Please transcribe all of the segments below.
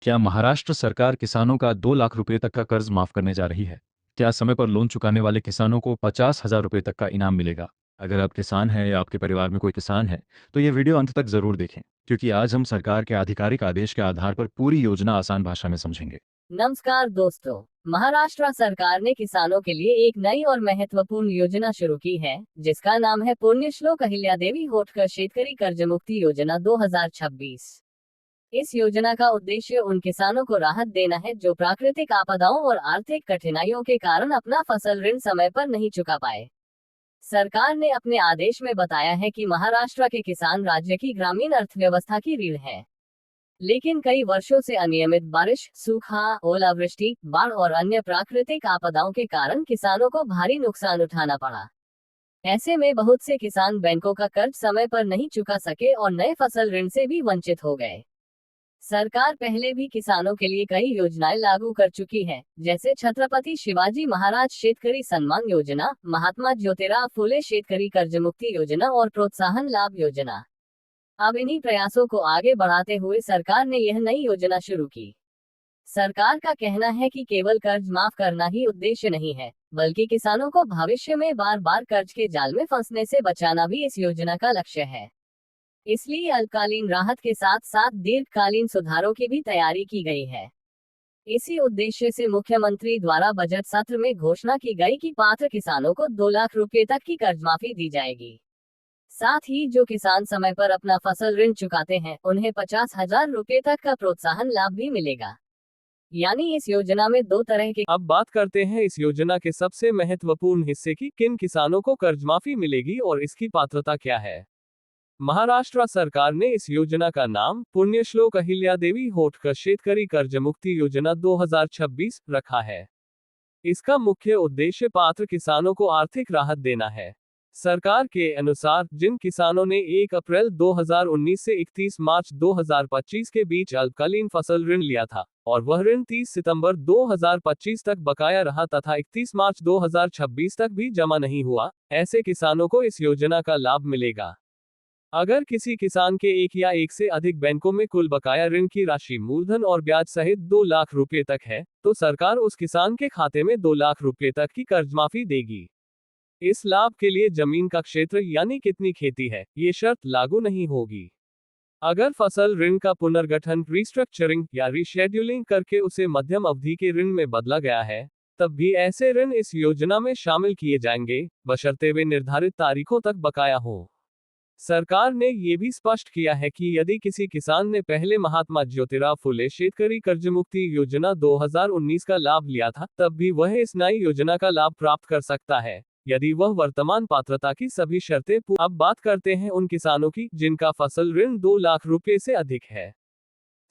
क्या महाराष्ट्र सरकार किसानों का 2 लाख रुपए तक का कर्ज माफ करने जा रही है? क्या समय पर लोन चुकाने वाले किसानों को 50,000 रुपए तक का इनाम मिलेगा? अगर आप किसान हैं या आपके परिवार में कोई किसान है, तो ये वीडियो अंत तक जरूर देखें, क्योंकि आज हम सरकार के आधिकारिक आदेश के आधार पर पूरी योजना आसान भाषा में समझेंगे। नमस्कार दोस्तों। महाराष्ट्र सरकार ने किसानों के लिए एक नई और महत्वपूर्ण योजना शुरू की है, जिसका नाम है पुण्यश्लोक अहिल्यादेवी होटकर शेतकरी कर्ज मुक्ति योजना 2026। इस योजना का उद्देश्य उन किसानों को राहत देना है जो प्राकृतिक आपदाओं और आर्थिक कठिनाइयों के कारण अपना फसल ऋण समय पर नहीं चुका पाए। सरकार ने अपने आदेश में बताया है कि महाराष्ट्र के किसान राज्य की ग्रामीण अर्थव्यवस्था की रीढ़ है, लेकिन कई वर्षों से अनियमित बारिश, सूखा, ओलावृष्टि, बाढ़ और अन्य प्राकृतिक आपदाओं के कारण किसानों को भारी नुकसान उठाना पड़ा। ऐसे में बहुत से किसान बैंकों का कर्ज समय पर नहीं चुका सके और नए फसल ऋण से भी वंचित हो गए। सरकार पहले भी किसानों के लिए कई योजनाएं लागू कर चुकी है, जैसे छत्रपति शिवाजी महाराज शेतकरी सम्मान योजना, महात्मा ज्योतिराव फुले शेतकरी कर्जमुक्ति योजना और प्रोत्साहन लाभ योजना। अब इन्हीं प्रयासों को आगे बढ़ाते हुए सरकार ने यह नई योजना शुरू की। सरकार का कहना है कि केवल कर्ज माफ करना ही उद्देश्य नहीं है, बल्कि किसानों को भविष्य में बार बार कर्ज के जाल में फंसने से बचाना भी इस योजना का लक्ष्य है। इसलिए अल्पकालीन राहत के साथ साथ दीर्घकालीन सुधारों की भी तैयारी की गई है। इसी उद्देश्य से मुख्यमंत्री द्वारा बजट सत्र में घोषणा की गई कि पात्र किसानों को 2 लाख रुपए तक की कर्ज माफी दी जाएगी। साथ ही जो किसान समय पर अपना फसल ऋण चुकाते हैं, उन्हें 50,000 रुपए तक का प्रोत्साहन लाभ भी मिलेगा। यानी इस योजना में दो तरह के। अब बात करते हैं इस योजना के सबसे महत्वपूर्ण हिस्से की, किन किसानों को कर्ज माफी मिलेगी और इसकी पात्रता क्या है। महाराष्ट्र सरकार ने इस योजना का नाम पुण्यश्लोक अहिल्यादेवी होटकर शेतकरी कर्जमुक्ति योजना 2026 रखा है। इसका मुख्य उद्देश्य पात्र किसानों को आर्थिक राहत देना है। सरकार के अनुसार जिन किसानों ने 1 अप्रैल 2019 से 31 मार्च 2025 के बीच अल्पकालीन फसल ऋण लिया था और वह ऋण 30 सितंबर 2025 तक बकाया रहा तथा 31 मार्च 2026 तक भी जमा नहीं हुआ, ऐसे किसानों को इस योजना का लाभ मिलेगा। अगर किसी किसान के एक या एक से अधिक बैंकों में कुल बकाया ऋण की राशि मूलधन और ब्याज सहित 2 लाख रुपए तक है, तो सरकार उस किसान के खाते में 2 लाख रुपए तक की कर्ज माफी देगी। इस लाभ के लिए जमीन का क्षेत्र यानी कितनी खेती है, ये शर्त लागू नहीं होगी। अगर फसल ऋण का पुनर्गठन, रिस्ट्रक्चरिंग या रीशेड्यूलिंग करके उसे मध्यम अवधि के ऋण में बदला गया है, तब भी ऐसे ऋण इस योजना में शामिल किए जाएंगे, बशर्ते वे निर्धारित तारीखों तक बकाया हो। सरकार ने ये भी स्पष्ट किया है कि यदि किसी किसान ने पहले महात्मा ज्योतिराव फुले शेतकरी कर्जमुक्ति योजना 2019 का लाभ लिया था, तब भी वह इस नई योजना का लाभ प्राप्त कर सकता है, यदि वह वर्तमान पात्रता की सभी शर्तें अब बात करते हैं उन किसानों की जिनका फसल ऋण 2 लाख रुपए से अधिक है।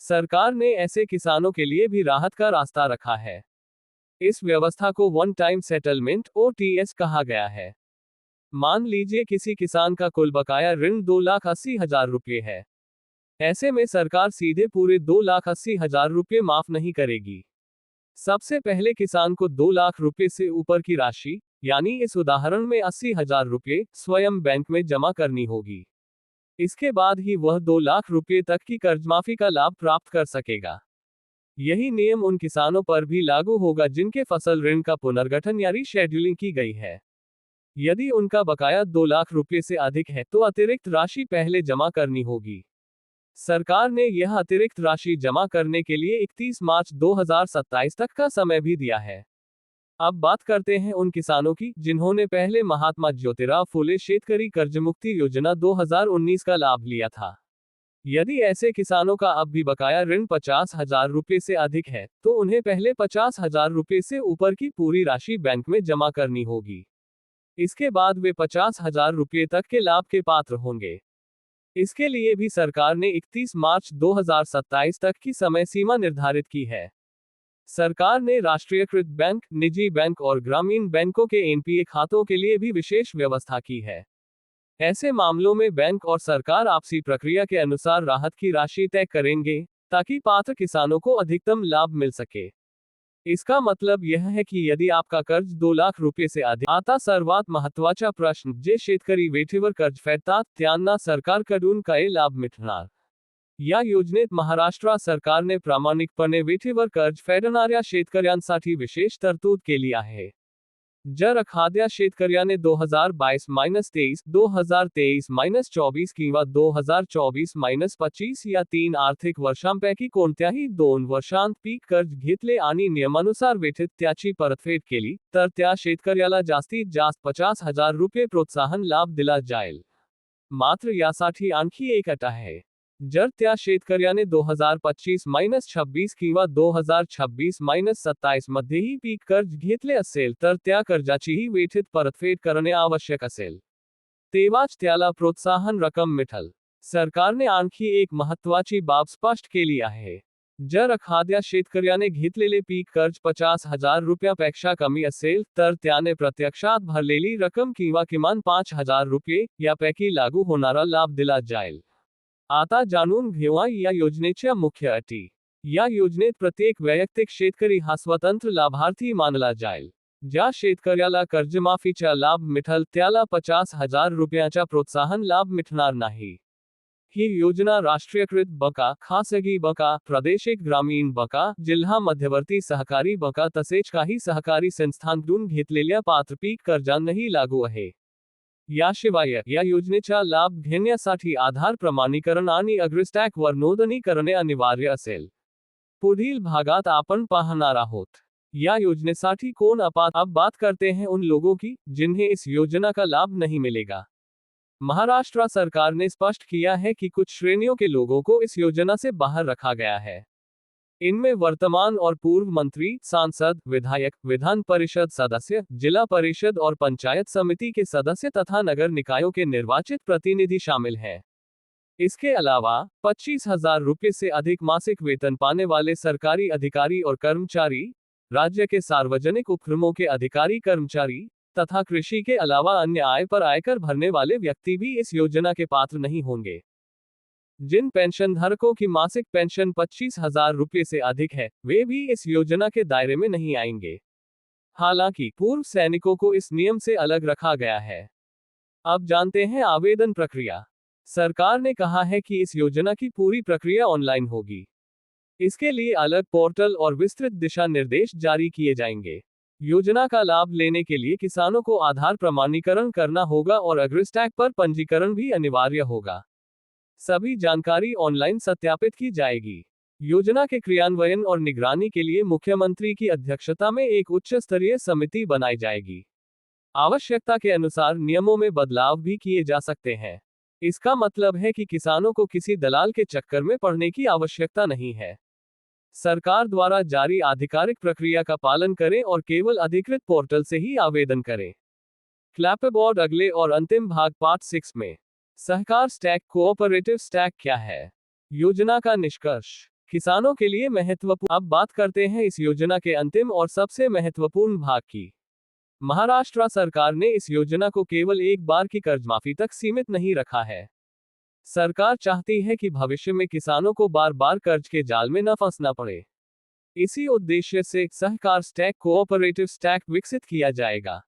सरकार ने ऐसे किसानों के लिए भी राहत का रास्ता रखा है। इस व्यवस्था को वन टाइम सेटलमेंट OTS कहा गया है। मान लीजिए किसी किसान का कुल बकाया ऋण 2,80,000 रुपये है। ऐसे में सरकार सीधे पूरे 2,80,000 रुपये माफ नहीं करेगी। सबसे पहले किसान को 2 लाख रुपये से ऊपर की राशि, यानी इस उदाहरण में 80,000 रुपये, स्वयं बैंक में जमा करनी होगी। इसके बाद ही वह 2 लाख रुपये तक की कर्जमाफी का लाभ प्राप्त कर सकेगा। यही नियम उन किसानों पर भी लागू होगा जिनके फसल ऋण का पुनर्गठन या रीशेड्यूलिंग की गई है। यदि उनका बकाया 2 लाख रुपये से अधिक है तो अतिरिक्त राशि पहले जमा करनी होगी। सरकार ने यह अतिरिक्त राशि जमा करने के लिए 31 मार्च 2027 तक का समय भी दिया है। अब बात करते हैं उन किसानों की जिन्होंने पहले महात्मा ज्योतिराव फुले शेतकरी कर्जमुक्ति योजना 2019 का लाभ लिया था। यदि ऐसे किसानों का अब भी बकाया ऋण 50,000 रुपये से अधिक है, तो उन्हें पहले 50,000 रुपये से ऊपर की पूरी राशि बैंक में जमा करनी होगी। इसके बाद वे 50,000 रुपये तक के लाभ के पात्र होंगे। इसके लिए भी सरकार ने 31 मार्च 2027 तक की समय सीमा निर्धारित की है। सरकार ने राष्ट्रीयकृत बैंक, निजी बैंक और ग्रामीण बैंकों के NPA खातों के लिए भी विशेष व्यवस्था की है। ऐसे मामलों में बैंक और सरकार आपसी प्रक्रिया के अनुसार राहत की राशि तय करेंगे, ताकि पात्र किसानों को अधिकतम लाभ मिल सके। इसका मतलब यह है कि यदि आपका कर्ज 2 लाख रुपये से अधिक आता सर्वात महत्वाचा प्रश्न जे शेतकरी वेठेवर कर्ज फेडतात त्यांना सरकारकडून काय लाभ मिळणार या योजनेत महाराष्ट्र सरकारने प्रामाणिकपणे वेठीवर कर्ज फेडणाऱ्या शेतकऱ्यांसाठी विशेष तरतूद केली आहे. जर एखाद्या शेतकऱ्याने 2022-23, 2023-24 किंवा 2024-25 या 3 आर्थिक वर्षांपैकी कोणत्याही 2 वर्षांत पीक कर्ज घेतले आणि नियमानुसार वेठीत त्याची परतफेड केली, तर त्या शेतकऱ्याला जास्तीत जास्त 50,000 रुपये प्रोत्साहन लाभ दिला जाईल. मात्र यासाठी आणखी एक अट आहे. जर त्या शेतकऱ्याने 2025-26 किंवा 2026-27 मध्येही पीक कर्ज घेतले असेल तर त्या कर्जाचीही वेठीत परतफेड करणे आवश्यक असेल. तेव्हाच त्याला प्रोत्साहन रक्कम मिळेल. सरकारने आणखी एक महत्त्वाची बाब स्पष्ट केली आहे. जर एखाद्या शेतकऱ्याने घेतलेले पीक कर्ज 50,000 रुपयापेक्षा कमी असेल तर त्याने प्रत्यक्षात भरलेली रक्कम किंवा किमान 5,000 रुपये यापैकी लागू होणारा लाभ दिला जाईल. आता जाणून घेऊया या योजनेच्या मुख्य अटी. या योजनेत प्रत्येक वैयक्तिक शेतकरी हा स्वतंत्र लाभार्थी मानला जाईल. ज्या शेतकऱ्याला कर्जमाफीचा लाभ मिळेल त्याला 50,000 रुपयाचा प्रोत्साहन लाभ मिळणार नाही. ही योजना राष्ट्रीयकृत बँका, खासगी बँका, प्रादेशिक ग्रामीण बँका, जिल्हा मध्यवर्ती सहकारी बँका तसेच काही सहकारी संस्थांकडून घेतलेल्या पात्र पीक कर्जांनाही लागू आहे. याशिवाय या योजनेचा लाभ घेण्यासाठी आधार प्रमाणीकरण आणि अग्रस्टॅक वर नोंदणी करणे अनिवार्य असेल. पुढील भागात आपण पाहणार आहोत. या योजनेसाठी कौन अब बात करते हैं उन लोगों की जिन्हें इस योजना का लाभ नहीं मिलेगा. महाराष्ट्र सरकार ने स्पष्ट किया है कि कुछ श्रेणियों के लोगों को इस योजना से बाहर रखा गया है. इनमें वर्तमान और पूर्व मंत्री, सांसद, विधायक, विधान परिषद सदस्य, जिला परिषद और पंचायत समिति के सदस्य तथा नगर निकायों के निर्वाचित प्रतिनिधि शामिल हैं. इसके अलावा 25,000 रुपये से अधिक मासिक वेतन पाने वाले सरकारी अधिकारी और कर्मचारी, राज्य के सार्वजनिक उपक्रमों के अधिकारी कर्मचारी तथा कृषि के अलावा अन्य आय पर आयकर भरने वाले व्यक्ति भी इस योजना के पात्र नहीं होंगे. जिन पेंशन धारकों की मासिक पेंशन 25,000 रुपये से अधिक है, वे भी इस योजना के दायरे में नहीं आएंगे. हालांकि पूर्व सैनिकों को इस नियम से अलग रखा गया है. अब जानते हैं आवेदन प्रक्रिया. सरकार ने कहा है कि इस योजना की पूरी प्रक्रिया ऑनलाइन होगी. इसके लिए अलग पोर्टल और विस्तृत दिशा निर्देश जारी किए जाएंगे. योजना का लाभ लेने के लिए किसानों को आधार प्रमाणीकरण करना होगा और अग्रस्टैक पर पंजीकरण भी अनिवार्य होगा. सभी जानकारी ऑनलाइन सत्यापित की जाएगी. योजना के क्रियान्वयन और निगरानी के लिए मुख्यमंत्री की अध्यक्षता में एक उच्च स्तरीय समिति बनाई जाएगी. आवश्यकता के अनुसार नियमों में बदलाव भी किए जा सकते हैं. इसका मतलब है कि किसानों को किसी दलाल के चक्कर में पड़ने की आवश्यकता नहीं है. सरकार द्वारा जारी आधिकारिक प्रक्रिया का पालन करें और केवल अधिकृत पोर्टल से ही आवेदन करें. क्लैपबोर्ड अगले और अंतिम भाग पार्ट 6 में. सहकार स्टैक कोऑपरेटिव स्टैक क्या है? योजना का निष्कर्ष. किसानों के लिए महत्वपूर्ण. अब बात करते हैं इस योजना के अंतिम और सबसे महत्वपूर्ण भाग की. महाराष्ट्र सरकार ने इस योजना को केवल एक बार की कर्जमाफी तक सीमित नहीं रखा है. सरकार चाहती है कि भविष्य में किसानों को बार बार कर्ज के जाल में न फंसना पड़े. इसी उद्देश्य से सहकार स्टैक कोऑपरेटिव स्टैक विकसित किया जाएगा.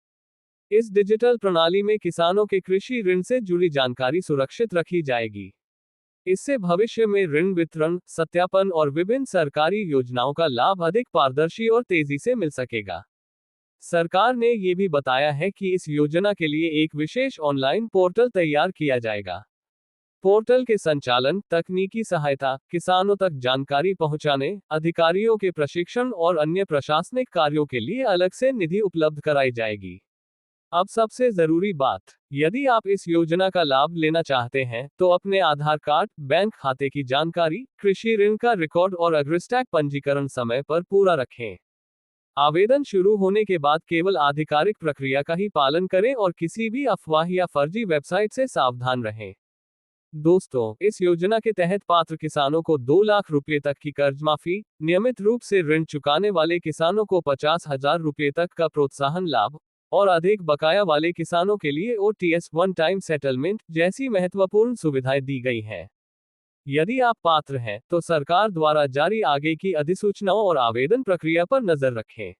इस डिजिटल प्रणाली में किसानों के कृषि ऋण से जुड़ी जानकारी सुरक्षित रखी जाएगी. इससे भविष्य में ऋण वितरण, सत्यापन और विभिन्न सरकारी योजनाओं का लाभ अधिक पारदर्शी और तेजी से मिल सकेगा. सरकार ने ये भी बताया है कि इस योजना के लिए एक विशेष ऑनलाइन पोर्टल तैयार किया जाएगा. पोर्टल के संचालन, तकनीकी सहायता, किसानों तक जानकारी पहुंचाने, अधिकारियों के प्रशिक्षण और अन्य प्रशासनिक कार्यों के लिए अलग से निधि उपलब्ध कराई जाएगी. अब सबसे जरूरी बात, यदि आप इस योजना का लाभ लेना चाहते हैं तो अपने आधार कार्ड, बैंक खाते की जानकारी, कृषि ऋण का रिकॉर्ड और अग्रस्टैक पंजीकरण समय पर पूरा रखें. आवेदन शुरू होने के बाद केवल आधिकारिक प्रक्रिया का ही पालन करें और किसी भी अफवाह या फर्जी वेबसाइट से सावधान रहें. दोस्तों, इस योजना के तहत पात्र किसानों को 2 लाख रुपये तक की कर्ज माफी, नियमित रूप से ऋण चुकाने वाले किसानों को 50,000 रुपये तक का प्रोत्साहन लाभ और अधिक बकाया वाले किसानों के लिए OTS वन टाइम सेटलमेंट जैसी महत्वपूर्ण सुविधाएं दी गई हैं. यदि आप पात्र हैं तो सरकार द्वारा जारी आगे की अधिसूचनाओं और आवेदन प्रक्रिया पर नजर रखें.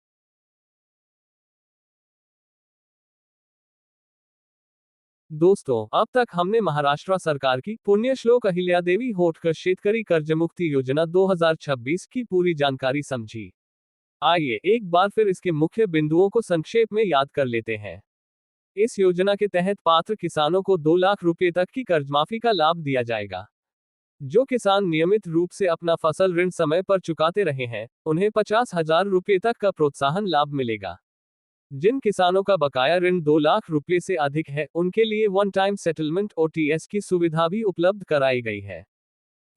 दोस्तों, अब तक हमने महाराष्ट्र सरकार की पुण्यश्लोक अहिल्यादेवी होटकर शेतकरी कर्जमुक्ति योजना 2026 की पूरी जानकारी समझी। आइए एक बार फिर इसके मुख्य बिंदुओं को संक्षेप में याद कर लेते हैं। इस योजना के तहत पात्र किसानों को 2 लाख रुपए तक की कर्जमाफी का लाभ दिया जाएगा। जो किसान नियमित रूप से अपना फसल ऋण समय पर चुकाते रहे हैं, उन्हें 50,000 रुपए तक का प्रोत्साहन लाभ मिलेगा। जिन किसानों का बकाया ऋण 2 लाख रुपए से अधिक है, उनके लिए वन टाइम सेटलमेंट OTS की सुविधा भी उपलब्ध कराई गई है।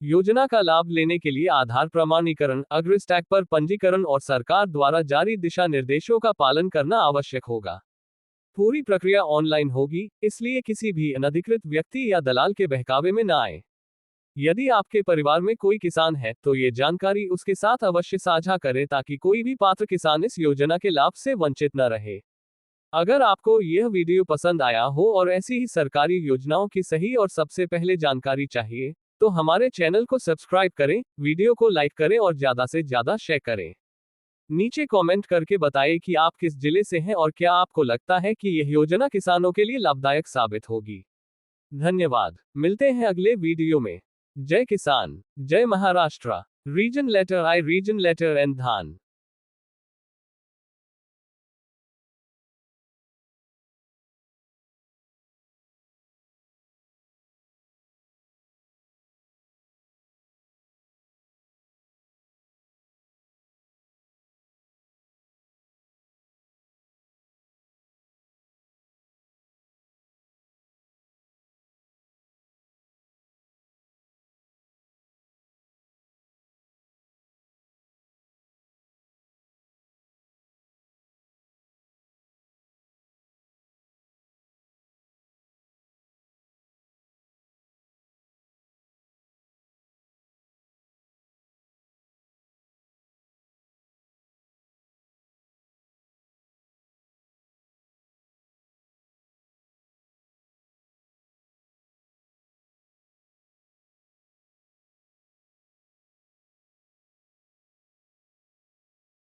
योजना का लाभ लेने के लिए आधार प्रमाणीकरण, अग्रस्टैक पर पंजीकरण और सरकार द्वारा जारी दिशा निर्देशों का पालन करना आवश्यक होगा। पूरी प्रक्रिया ऑनलाइन होगी, इसलिए किसी भी अनधिकृत व्यक्ति या दलाल के बहकावे में न आए। यदि आपके परिवार में कोई किसान है, तो ये जानकारी उसके साथ अवश्य साझा करें ताकि कोई भी पात्र किसान इस योजना के लाभ से वंचित न रहे। अगर आपको यह वीडियो पसंद आया हो और ऐसी ही सरकारी योजनाओं की सही और सबसे पहले जानकारी चाहिए, तो हमारे चैनल को सब्सक्राइब करें, वीडियो को लाइक करें और ज़्यादा से ज़्यादा शेयर करें। नीचे कमेंट करके बताएं कि आप किस जिले से हैं और क्या आपको लगता है कि यह योजना किसानों के लिए लाभदायक साबित होगी। धन्यवाद। मिलते हैं अगले वीडियो में। जय किसान, जय महाराष्ट्र। रीजन लेटर आई, रीजन लेटर एन धान।